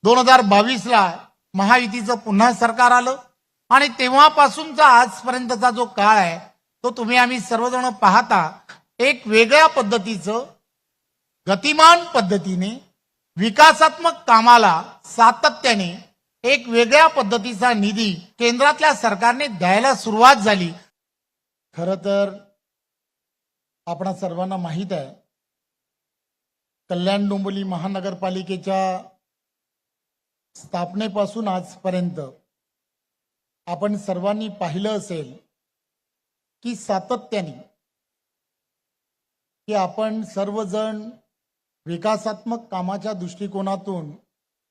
2022ला महायुतीचं पुन्हा सरकार आलं आणि तेव्हापासूनचा आजपर्यंतचा जो काळ आहे तो तुम्ही आम्ही सर्वजण पाहता एक वेगळ्या पद्धतीचं गतिमान पद्धतीने विकासात्मक कामाला सातत्याने एक वेगळ्या पद्धतीचा निधी केंद्रातल्या सरकारने द्यायला सुरुवात झाली। खरं तर आपणा सर्वांना माहित आहे कल्याण डोंबिवली महानगरपालिकेच्या स्थापनेपासून आजपर्यंत आपण सर्वांनी पाहिलं असेल की सातत्याने की आपण सर्वजण विकासात्मक कामाच्या दृष्टिकोनातून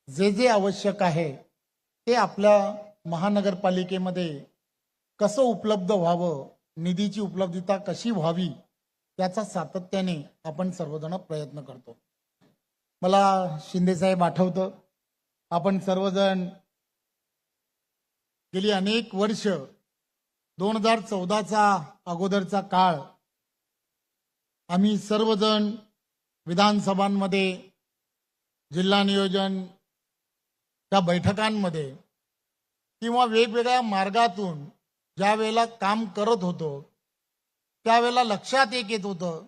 जे जे आवश्यक आहे ते आपल्या महानगरपालिकेमध्ये कसं उपलब्ध व्हावं, निधीची उपलब्धता कशी व्हावी त्याचा सातत्याने आपण सर्वजण प्रयत्न करतो। मला शिंदे साहेब आठवतं आपण सर्वजण गेली अनेक वर्ष 2014चा अगोदरचा काळ आम्ही सर्वजण विधानसभांमध्ये जिल्हा नियोजन त्या बैठकांमध्ये किंवा वेगवेगळ्या मार्गातून ज्या वेळेला काम करत होतो त्यावेळेला लक्षात येत होतं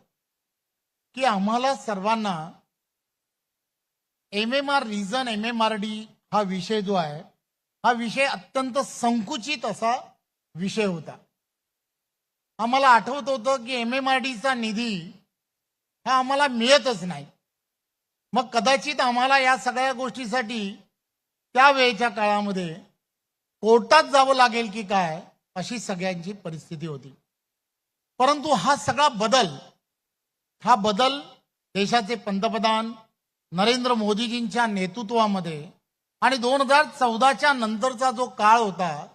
की आम्हाला सर्वांना MMR रिजन MMRD हा विषय जो आहे हा विषय अत्यंत संकुचित असा विषय होता। आम्हाला आठवत होतं की MMRDचा निधी हा आम्हाला मिळतच नाही। मग कदाचित आम्हाला या सगळ्या गोष्टीसाठी त्यावेळेच्या काळामध्ये कोर्टात जावं लागेल की काय अशी सगळ्यांची परिस्थिती होती। परंतु हा सगळा बदल देशाचे पंतप्रधान नरेंद्र मोदीजींच्या नेतृत्वामध्ये आणि 2014च्या नंतरचा जो काळ होता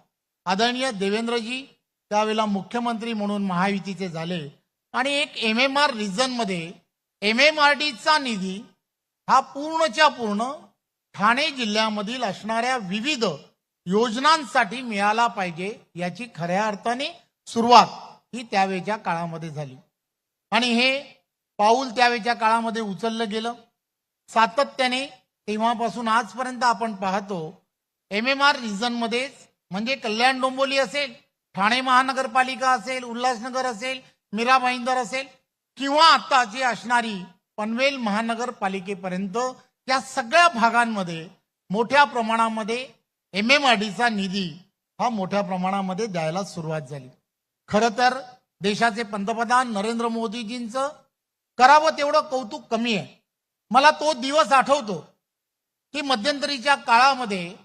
आदरणीय देवेंद्रजी त्यावेळेला मुख्यमंत्री म्हणून महायुतीचे झाले आणि एक MMR रिजन मध्ये MMRDचा निधी हा पूर्णच्या पूर्ण ठाणे जिल्ह्यामधील असणाऱ्या विविध योजनांसाठी मिळाला पाहिजे याची खऱ्या अर्थाने सुरुवात ही त्यावेळच्या काळामध्ये झाली आणि हे पाऊल त्यावेळच्या काळामध्ये उचललं गेलं। सातत्याने तेव्हापासून आजपर्यंत आपण पाहतो MMR रिजन मध्येच म्हणजे कल्याण डोंबिवली असेल, ठाणे महानगरपालिका असेल, उल्हासनगर असेल, मीरा भाईंदर असेल किंवा आता जी असणारी पनवेल महानगरपालिकेपर्यंत त्या सगळ्या भागांमध्ये मोठ्या प्रमाणामध्ये MMRDचा निधी हा मोठ्या प्रमाणामध्ये द्यायला सुरुवात झाली। खरं तर देशाचे पंतप्रधान नरेंद्र मोदीजींचं करावं तेवढं कौतुक कमी आहे। मला तो दिवस आठवतो की मध्यंतरीच्या काळामध्ये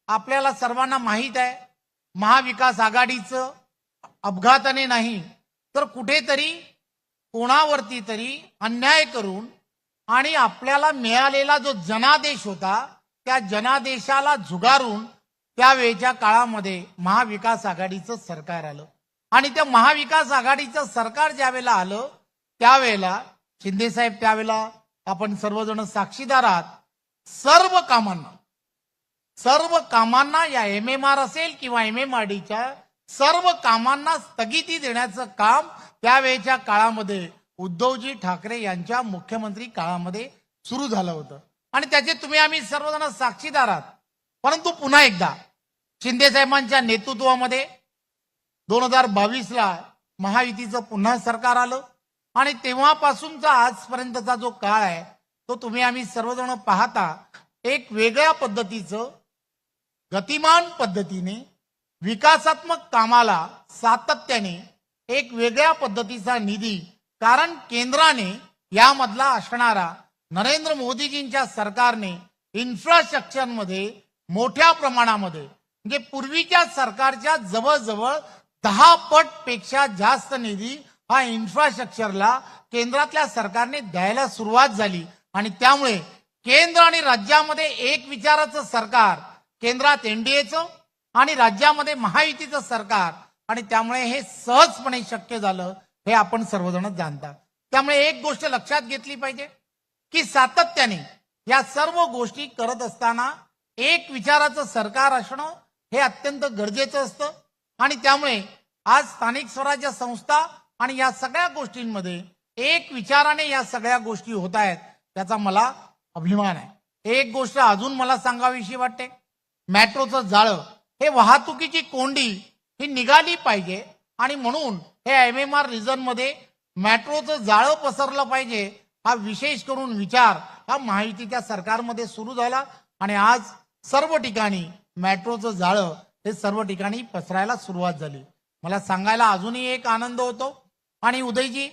आपल्याला सर्वांना माहीत आहे महाविकास आघाडीचं अपघाताने नाही तर कुठेतरी कोणावरती तरी अन्याय करून आणि आपल्याला मिळालेला जो जनादेश होता त्या जनादेशाला झुगारून त्यावेळच्या काळामध्ये महाविकास आघाडीचं सरकार आलं आणि त्या महाविकास आघाडीचं सरकार ज्यावेळेला आलं त्यावेळेला शिंदे साहेब त्यावेळेला आपण सर्वजण साक्षीदार आहात सर्व कामांना या MMR असेल किंवा MMRDच्या सर्व कामांना स्थगिती देण्याचं काम त्यावेळच्या काळामध्ये उद्धवजी ठाकरे यांच्या मुख्यमंत्री काळामध्ये सुरू झालं होतं आणि त्याचे तुम्ही आम्ही सर्वजण साक्षीदार आहात। परंतु पुन्हा एकदा शिंदे साहेबांच्या नेतृत्वामध्ये 2022ला महायुतीचं पुन्हा सरकार आलं आणि तेव्हापासूनचा आजपर्यंतचा जो काळ आहे तो तुम्ही आम्ही सर्वजण पाहता एक वेगळ्या पद्धतीचं गतिमान पद्धतीने विकासात्मक कामाला सातत्याने एक वेगळ्या पद्धतीचा निधी कारण केंद्राने यामधला असणारा नरेंद्र मोदीजींच्या सरकारने इन्फ्रास्ट्रक्चरमध्ये मोठ्या प्रमाणामध्ये म्हणजे पूर्वीच्या सरकारच्या जवळजवळ 10 पट पेक्षा जास्त निधी हा इन्फ्रास्ट्रक्चरला केंद्रातल्या सरकारने द्यायला सुरुवात झाली आणि त्यामुळे केंद्र आणि राज्यामध्ये एक विचाराचं सरकार केंद्रात NDAचं आणि राज्यामध्ये महायुतीचं सरकार आणि त्यामुळे हे सहजपणे शक्य झालं हे आपण सर्वजण जाणता। त्यामुळे एक गोष्ट लक्षात घेतली पाहिजे की सातत्याने या सर्व गोष्टी करत असताना एक विचाराचं सरकार असणं हे अत्यंत गरजेचं असतं आणि त्यामुळे आज स्थानिक स्वराज्य संस्था आणि या सगळ्या गोष्टींमध्ये एक विचाराने या सगळ्या गोष्टी होत आहेत त्याचा मला अभिमान आहे। एक गोष्ट अजून मला सांगावीशी वाटते, मेट्रोचं जाळं हे वाहतुकीची कोंडी ही निघाली पाहिजे आणि म्हणून हे MMR रिजन मध्ये मेट्रोचं जाळं पसरलं पाहिजे हा विशेष करून विचार हा महायुतीच्या सरकारमध्ये सुरू झाला आणि आज सर्व ठिकाणी मेट्रोचं जाळं हे सर्व ठिकाणी पसरायला सुरुवात झाली. मला सांगायला अजूनही एक आनंद होतो आणि उदयजी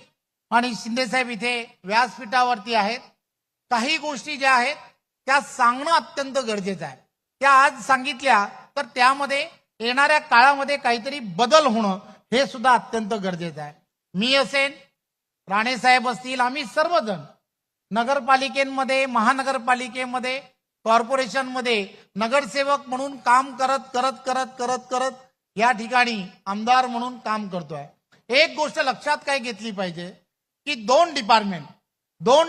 आणि शिंदेसाहेब इथे व्यासपीठावरती आहेत. काही गोष्टी ज्या आहेत त्या सांगणं अत्यंत गरजेचं आहे. त्या आज सांगितल्या तर त्यामध्ये येणाऱ्या काळामध्ये काहीतरी बदल होणं हे सुद्धा अत्यंत गरजेचं आहे. मी असेन, राणेसाहेब असतील, आम्ही सर्वजण नगरपालिकेमध्ये, महानगरपालिकेमध्ये, कॉर्पोरेशनमध्ये नगरसेवक म्हणून काम करत करत करत करत करत या ठिकाणी आमदार म्हणून काम करतोय. एक गोष्ट लक्षात काय घेतली पाहिजे की दोन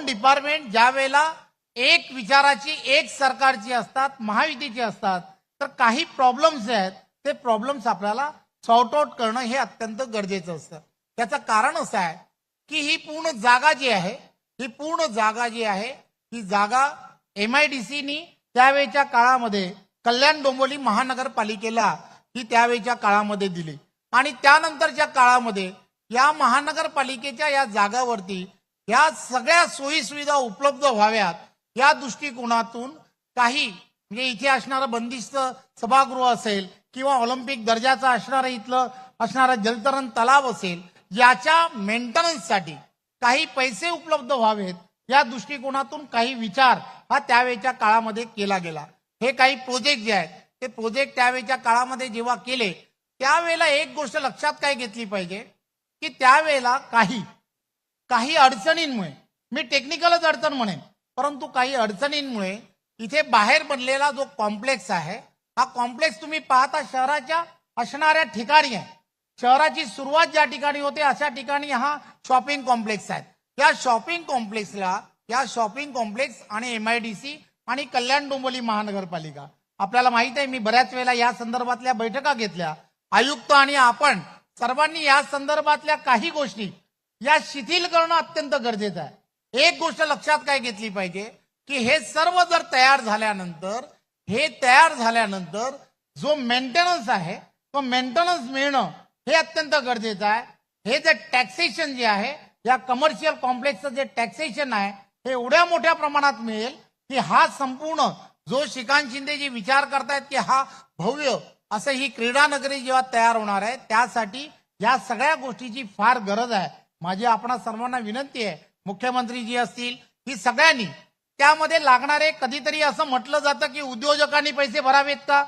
डिपार्टमेंट ज्या वेळेला एक विचाराची, एक सरकारची असतात, महायुतीची असतात, तर काही प्रॉब्लेम्स आहेत ते प्रॉब्लेम्स आपल्याला सॉर्ट आउट करणं हे अत्यंत गरजेचं असतं. त्याचं कारण असं आहे की ही पूर्ण जागा जी आहे ही जागा MIDCनी त्यावेळेच्या काळामध्ये कल्याण डोंबिवली महानगरपालिकेला ही त्यावेळेच्या काळामध्ये दिली आणि त्यानंतरच्या काळामध्ये या महानगरपालिकेच्या या जागावरती या सगळ्या सोयी सुविधा उपलब्ध व्हाव्यात या दृष्टिकोनातून काही म्हणजे इथे असणारं बंदिस्त सभागृह असेल किंवा ऑलिम्पिक दर्जाचा असणारा इथलं असणारा जलतरण तलाव असेल, याच्या मेंटेनन्ससाठी काही पैसे उपलब्ध व्हावेत या दृष्टिकोनातून काही विचार हा त्यावेळेच्या काळामध्ये केला गेला. हे काही प्रोजेक्ट जे आहेत ते प्रोजेक्ट त्यावेळेच्या काळामध्ये जेव्हा केले त्यावेळेला एक गोष्ट लक्षात काय घेतली पाहिजे की त्यावेळेला काही अडचणींमुळे, मी टेक्निकलच अडचण म्हणेन, परंतु काही अडचणींमुळे इथे बाहेर बनलेला जो कॉम्प्लेक्स आहे हा कॉम्प्लेक्स तुम्ही पाहता शहराच्या असणाऱ्या ठिकाणी आहे. शहराची सुरुवात ज्या ठिकाणी होते अशा ठिकाणी हा शॉपिंग कॉम्प्लेक्स आहे. या शॉपिंग कॉम्प्लेक्स आणि MIDC आणि कल्याण डोंबिवली महानगरपालिका, आपल्याला माहित आहे मी बऱ्याच वेळेला या संदर्भातल्या बैठका घेतल्या. आयुक्त आणि आपण सर्वांनी या संदर्भातल्या काही गोष्टी या शिथिल करणं अत्यंत गरजेचं आहे. एक गोष्ट लक्षात काय घेतली पाहिजे की हे सर्व जर तयार झाल्यानंतर जो मेंटेनन्स आहे तो मेंटेनन्स मिळणं हे अत्यंत गरजेचं आहे. हे जे टॅक्सेशन जे आहे या कमर्शियल कॉम्प्लेक्सचं जे टॅक्सेशन आहे हे एवढ्या मोठ्या प्रमाणात मिळेल की हा संपूर्ण जो श्रीकांत शिंदे जी विचार करतायत की हा भव्य असं ही क्रीडा नगरी जेव्हा तयार होणार आहे त्यासाठी या सगळ्या गोष्टीची फार गरज आहे. माझी आपणा सर्वांना विनंती आहे, मुख्यमंत्री जी असतील ही सगळ्यांनी त्यामध्ये लागणारे, कधीतरी असं म्हटलं जातं की उद्योजकांनी पैसे भरावेत का,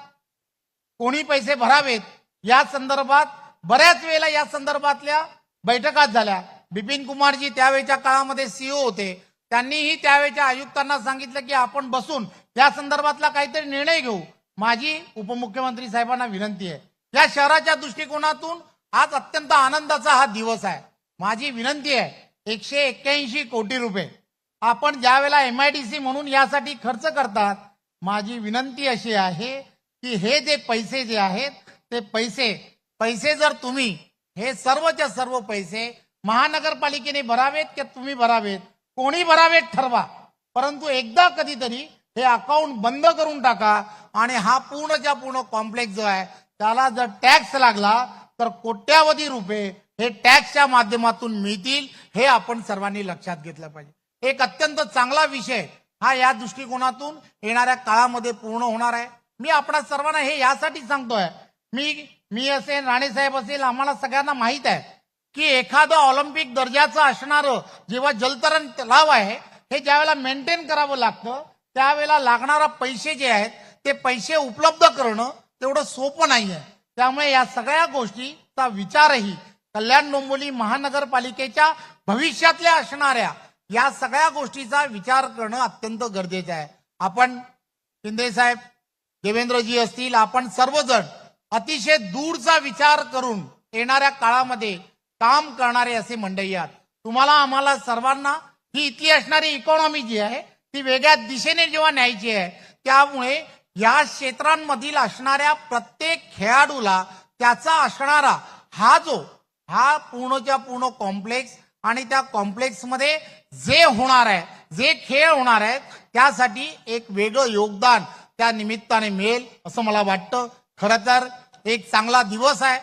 कोणी पैसे भरावेत, या संदर्भात बऱ्याच वेळेला या संदर्भातल्या बैठका झाल्या. बिपिन कुमारजी त्यावेळेच्या काळामध्ये CEO होते, त्यांनीही त्यावेळेच्या आयुक्तांना सांगितलं की आपण बसून या संदर्भातला काहीतरी निर्णय घेऊ. माझी उपमुख्यमंत्री साहेबांना विनंती आहे, या शहराच्या दृष्टिकोनातून आज अत्यंत आनंदाचा हा दिवस आहे. माझी विनंती आहे 181 कोटी रुपये आपण ज्यावेळेला MIDC म्हणून यासाठी खर्च करतात, माझी विनंती अशी आहे की हे जे पैसे जे आहेत ते पैसे जर तुम्ही हे सर्वच्या सर्व पैसे महानगरपालिकेने भरावेत की तुम्ही भरावेत, कोणी भरावेत ठरवा, परंतु एकदा कधीतरी हे अकाउंट बंद करून टाका आणि हा पूर्णच्या पूर्ण कॉम्प्लेक्स जो आहे त्याला जर टॅक्स लागला तर कोट्यावधी रुपये हे टॅक्सच्या माध्यमातून मिळतील, हे आपण सर्वांनी लक्षात घेतलं पाहिजे. एक अत्यंत चांगला विषय हा या दृष्टिकोनातून येणाऱ्या काळामध्ये पूर्ण होणार आहे. मी आपणा सर्वांना हे यासाठी सांगतोय, मी असेल, राणेसाहेब असेल, आम्हाला सगळ्यांना माहित आहे की एखादं ऑलिम्पिक दर्जाचं असणारं जेव्हा जलतरण तलाव आहे हे ज्यावेळेला मेंटेन करावं लागतं त्यावेळेला लागणारा पैसे जे आहेत ते पैसे उपलब्ध करणं तेवढं सोपं नाहीये. त्यामुळे या सगळ्या गोष्टीचा विचारही कल्याण डोंबिवली महानगरपालिकेच्या भविष्यातल्या असणाऱ्या या सगळ्या गोष्टीचा विचार करणं अत्यंत गरजेचं आहे. आपण शिंदे साहेब, देवेंद्रजी असतील, आपण सर्वजण अतिशय दूरचा विचार करून येणाऱ्या काळामध्ये काम करणारे असे मंडळी आहात. तुम्हाला आम्हाला सर्वांना ही इथली असणारी इकॉनॉमी जी आहे ती वेगळ्या दिशेने जेव्हा न्यायची आहे, त्यामुळे या क्षेत्रांमधील असणाऱ्या प्रत्येक खेळाडूला त्याचा असणारा हा पूर्णच्या पूर्ण कॉम्प्लेक्स आणि त्या कॉम्प्लेक्समध्ये जे होणार आहे, जे खेळ होणार आहेत त्यासाठी एक वेगळं योगदान त्या निमित्ताने मिळेल असं मला वाटतं. खरं तर एक चांगला दिवस आहे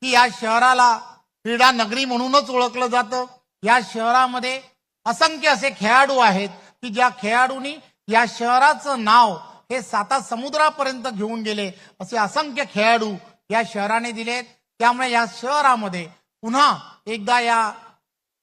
की या शहराला क्रीडा नगरी म्हणूनच ओळखलं जातं. या शहरामध्ये असंख्य असे खेळाडू आहेत की ज्या खेळाडूंनी या शहराचं नाव हे 7 समुद्रापर्यंत घेऊन गेले. असे असंख्य खेळाडू या शहराने दिलेत. त्यामुळे या शहरामध्ये पुन्हा एकदा या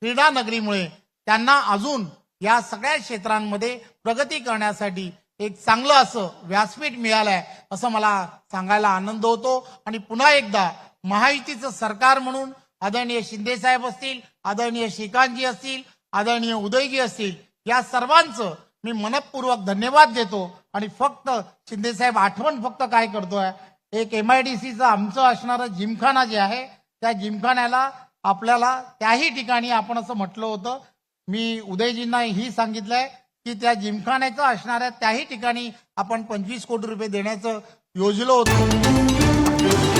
क्रीडा नगरीमुळे त्यांना अजून या सगळ्या क्षेत्रांमध्ये प्रगती करण्यासाठी एक चांगलं असं व्यासपीठ मिळालंय असं मला सांगायला आनंद होतो. आणि पुन्हा एकदा महायुतीचं सरकार म्हणून आदरणीय शिंदे साहेब असतील, आदरणीय श्रीकांतजी असतील, आदरणीय उदयजी असतील, या सर्वांचं मी मनपूर्वक धन्यवाद देतो. आणि फक्त शिंदे साहेब आठवण फक्त काय करतोय, एक MIDCचं आमचं असणारं जिमखाना जे आहे त्या जिमखान्याला आपल्याला त्याही ठिकाणी आपण असं म्हटलं होतं, मी उदयजींना ही सांगितलंय की त्या जिमखान्याचं असणाऱ्या त्याही ठिकाणी आपण 25 कोटी रुपये देण्याचं योजलं होतं.